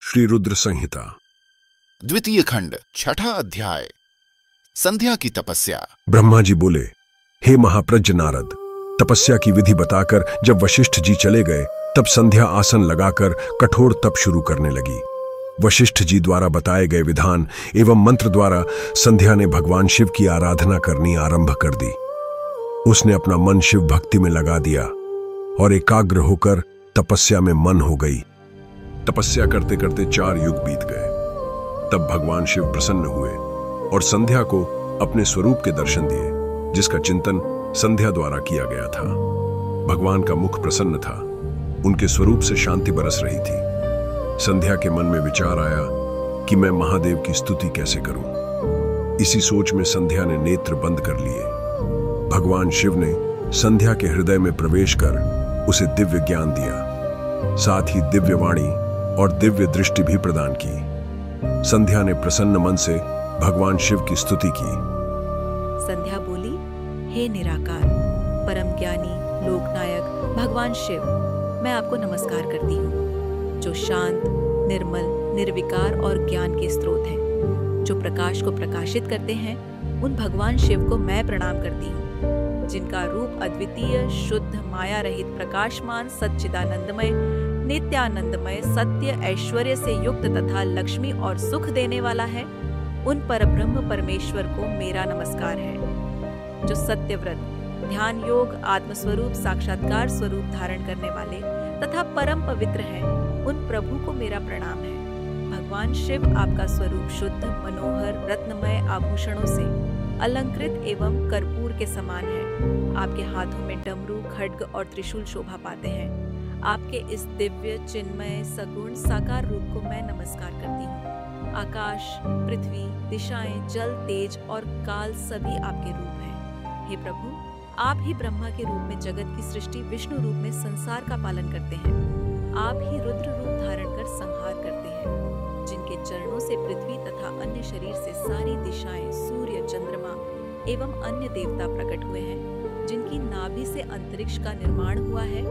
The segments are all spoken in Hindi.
श्री रुद्र संहिता द्वितीय खंड छठा अध्याय संध्या की तपस्या। ब्रह्मा जी बोले, हे महाप्रज्ञ नारद, तपस्या की विधि बताकर जब वशिष्ठ जी चले गए तब संध्या आसन लगाकर कठोर तप शुरू करने लगी। वशिष्ठ जी द्वारा बताए गए विधान एवं मंत्र द्वारा संध्या ने भगवान शिव की आराधना करनी आरंभ कर दी। उसने अपना मन शिव भक्ति में लगा दिया और एकाग्र होकर तपस्या में मन हो गई। तपस्या करते करते 4 युग बीत गए। तब भगवान शिव प्रसन्न हुए और संध्या को अपने स्वरूप के दर्शन दिए, जिसका चिंतन संध्या द्वारा किया गया था। भगवान का मुख प्रसन्न था, उनके स्वरूप से शांति बरस रही थी। संध्या के मन में विचार आया कि मैं महादेव की स्तुति कैसे करूं। इसी सोच में संध्या ने नेत्र बंद कर लिए। भगवान शिव ने संध्या के हृदय में प्रवेश कर उसे दिव्य ज्ञान दिया, साथ ही दिव्य वाणी और दिव्य दृष्टि भी प्रदान की। संध्या ने प्रसन्न मन से भगवान शिव की स्तुति की। संध्या बोली, हे निराकार, परम ज्ञानी, लोकनायक भगवान शिव, मैं आपको नमस्कार करती हूँ, जो शांत, निर्मल, निर्विकार और ज्ञान के स्रोत हैं। जो प्रकाश को प्रकाशित करते हैं, उन भगवान शिव को मैं प्रणाम करती हूँ, जिनका रूप अद्वितीय, शुद्ध, माया रहित, प्रकाशमान, सच्चिदानंदमय, नित्यानंदमय, सत्य, ऐश्वर्य से युक्त तथा लक्ष्मी और सुख देने वाला है। उन परब्रह्म परमेश्वर को मेरा नमस्कार है, जो सत्यव्रत, ध्यान योग, आत्मस्वरूप, साक्षात्कार स्वरूप धारण करने वाले तथा परम पवित्र हैं। उन प्रभु को मेरा प्रणाम है। भगवान शिव आपका स्वरूप शुद्ध, मनोहर, रत्नमय आभूषणों से अलंकृत एवं कर्पूर के समान है। आपके हाथों में डमरू, खड्ग और त्रिशूल शोभा पाते हैं। आपके इस दिव्य, चिन्मय, सगुण, साकार रूप को मैं नमस्कार करती हूँ। आकाश, पृथ्वी, दिशाएं, जल, तेज और काल सभी आपके रूप हैं। हे प्रभु, आप ही ब्रह्मा के रूप में जगत की सृष्टि, विष्णु रूप में संसार का पालन करते हैं। आप ही रुद्र रूप धारण कर संहार करते हैं, जिनके चरणों से पृथ्वी तथा अन्य शरीर से सारी दिशाएं, सूर्य, चंद्रमा एवं अन्य देवता प्रकट हुए हैं। जिनकी नाभि से अंतरिक्ष का निर्माण हुआ है,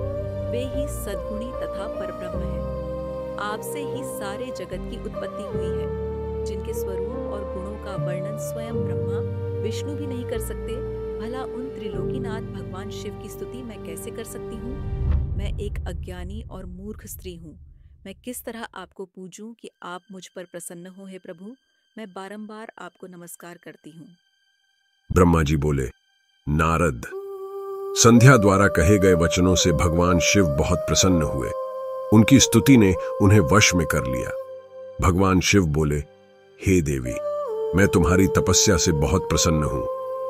वे ही सद्गुणी तथा परब्रह्म हैं। आपसे ही सारे जगत की उत्पत्ति हुई है, जिनके स्वरूप और गुणों का वर्णन स्वयं ब्रह्मा, विष्णु भी नहीं कर सकते। भला उन त्रिलोकीनाथ भगवान शिव की स्तुति मैं कैसे कर सकती हूँ? मैं एक अज्ञानी और मूर्ख स्त्री हूँ। मैं किस तरह आपको पूजूं कि आप मुझ पर प्रसन्न हो? हे प्रभु, मैं बारंबार आपको नमस्कार करती हूँ। ब्रह्मा जी बोले, नारद, संध्या द्वारा कहे गए वचनों से भगवान शिव बहुत प्रसन्न हुए। उनकी स्तुति ने उन्हें वश में कर लिया। भगवान शिव बोले, हे देवी, मैं तुम्हारी तपस्या से बहुत प्रसन्न हूं,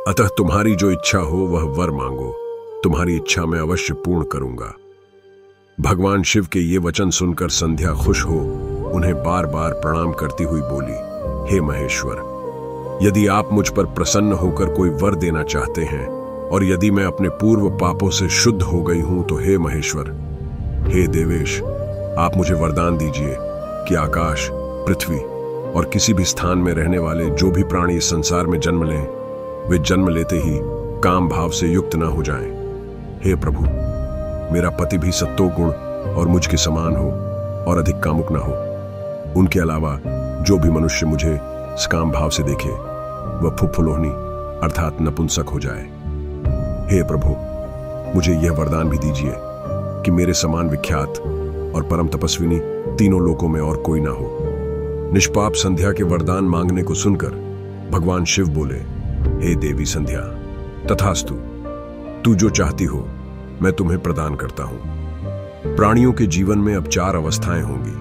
अतः तुम्हारी जो इच्छा हो वह वर मांगो। तुम्हारी इच्छा मैं अवश्य पूर्ण करूंगा। भगवान शिव के ये वचन सुनकर संध्या खुश हो उन्हें बार बार प्रणाम करती हुई बोली, हे महेश्वर, यदि आप मुझ पर प्रसन्न होकर कोई वर देना चाहते हैं और यदि मैं अपने पूर्व पापों से शुद्ध हो गई हूं तो हे महेश्वर, हे देवेश, आप मुझे वरदान दीजिए कि आकाश, पृथ्वी और किसी भी स्थान में रहने वाले जो भी प्राणी इस संसार में जन्म लें, वे जन्म लेते ही काम भाव से युक्त न हो जाएं। हे प्रभु, मेरा पति भी सत्वगुण और मुझ के समान हो और अधिक कामुक न हो। उनके अलावा जो भी मनुष्य मुझे काम भाव से देखे वह फुफ्फुलोहनी अर्थात नपुंसक हो जाए। हे प्रभु, मुझे यह वरदान भी दीजिए कि मेरे समान विख्यात और परम तपस्विनी तीनों लोकों में और कोई ना हो। निष्पाप संध्या के वरदान मांगने को सुनकर भगवान शिव बोले, हे देवी संध्या, तथास्तु, तू जो चाहती हो मैं तुम्हें प्रदान करता हूं। प्राणियों के जीवन में अब 4 अवस्थाएं होंगी।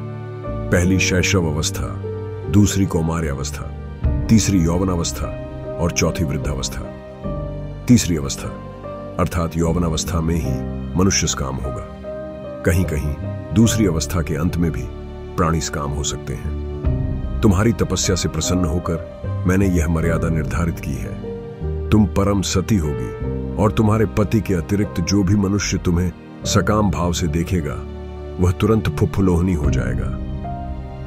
पहली शैशव अवस्था, दूसरी कौमार्य अवस्था, तीसरी यौवनावस्था और चौथी वृद्धावस्था। तीसरी अवस्था अर्थात यौवनावस्था में ही मनुष्य काम होगा। कहीं कहीं दूसरी अवस्था के अंत में भी प्राणी काम हो सकते हैं। तुम्हारी तपस्या से प्रसन्न होकर मैंने यह मर्यादा निर्धारित की है। तुम परम सती होगी और तुम्हारे पति के अतिरिक्त जो भी मनुष्य तुम्हें सकाम भाव से देखेगा वह तुरंत फुफ्फुलोहनी हो जाएगा।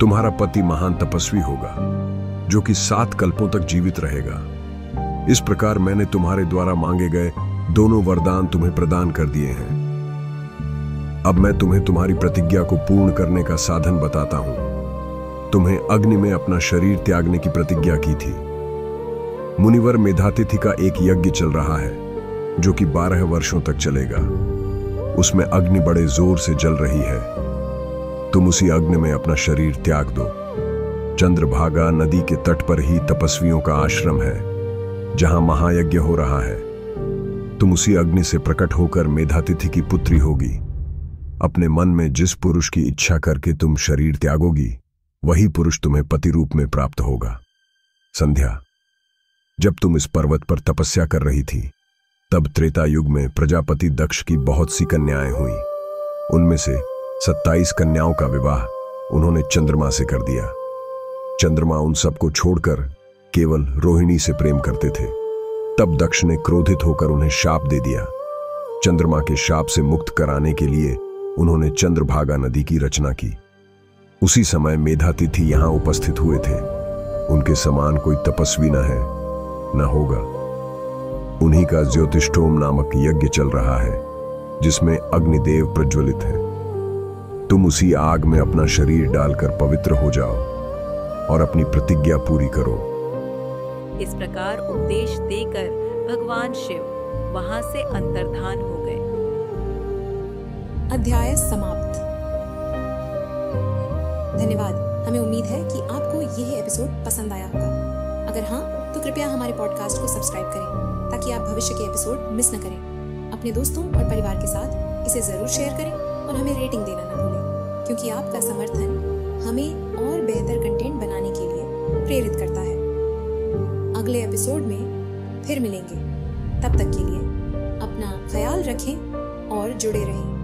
तुम्हारा पति महान तपस्वी होगा जो कि 7 कल्पों तक जीवित रहेगा। इस प्रकार मैंने तुम्हारे द्वारा मांगे गए दोनों वरदान तुम्हें प्रदान कर दिए हैं। अब मैं तुम्हें तुम्हारी प्रतिज्ञा को पूर्ण करने का साधन बताता हूं। तुम्हें अग्नि में अपना शरीर त्यागने की प्रतिज्ञा की थी। मुनिवर मेधातिथि का एक यज्ञ चल रहा है जो कि 12 वर्षों तक चलेगा। उसमें अग्नि बड़े जोर से जल रही है। तुम उसी अग्नि में अपना शरीर त्याग दो। चंद्रभागा नदी के तट पर ही तपस्वियों का आश्रम है जहां महायज्ञ हो रहा है। तुम उसी अग्नि से प्रकट होकर मेधातिथि की पुत्री होगी। अपने मन में जिस पुरुष की इच्छा करके तुम शरीर त्यागोगी वही पुरुष तुम्हें पति रूप में प्राप्त होगा। संध्या, जब तुम इस पर्वत पर तपस्या कर रही थी तब त्रेता युग में प्रजापति दक्ष की बहुत सी कन्याएं हुई। उनमें से 27 कन्याओं का विवाह उन्होंने चंद्रमा से कर दिया। चंद्रमा उन सबको छोड़कर केवल रोहिणी से प्रेम करते थे। तब दक्ष ने क्रोधित होकर उन्हें शाप दे दिया। चंद्रमा के शाप से मुक्त कराने के लिए उन्होंने चंद्रभागा नदी की रचना की। उसी समय मेधातिथि यहां उपस्थित हुए थे। उनके समान कोई तपस्वी न है, न होगा। उन्हीं का ज्योतिष्ठोम नामक यज्ञ चल रहा है जिसमें अग्निदेव प्रज्वलित है। तुम उसी आग में अपना शरीर डालकर पवित्र हो जाओ और अपनी प्रतिज्ञा पूरी करो। इस प्रकार उपदेश देकर भगवान शिव वहां से अंतर्धान हो गए। अध्याय समाप्त। धन्यवाद। हमें उम्मीद है कि आपको यह एपिसोड पसंद आया होगा। अगर हाँ, तो कृपया हमारे पॉडकास्ट को सब्सक्राइब करें ताकि आप भविष्य के एपिसोड मिस न करें। अपने दोस्तों और परिवार के साथ इसे जरूर शेयर करें और हमें रेटिंग देना न भूलें, क्योंकि आपका समर्थन हमें और बेहतर कंटेंट बनाने के लिए प्रेरित करता है। अगले एपिसोड में फिर मिलेंगे। तब तक के लिए अपना ख्याल रखें और जुड़े रहें।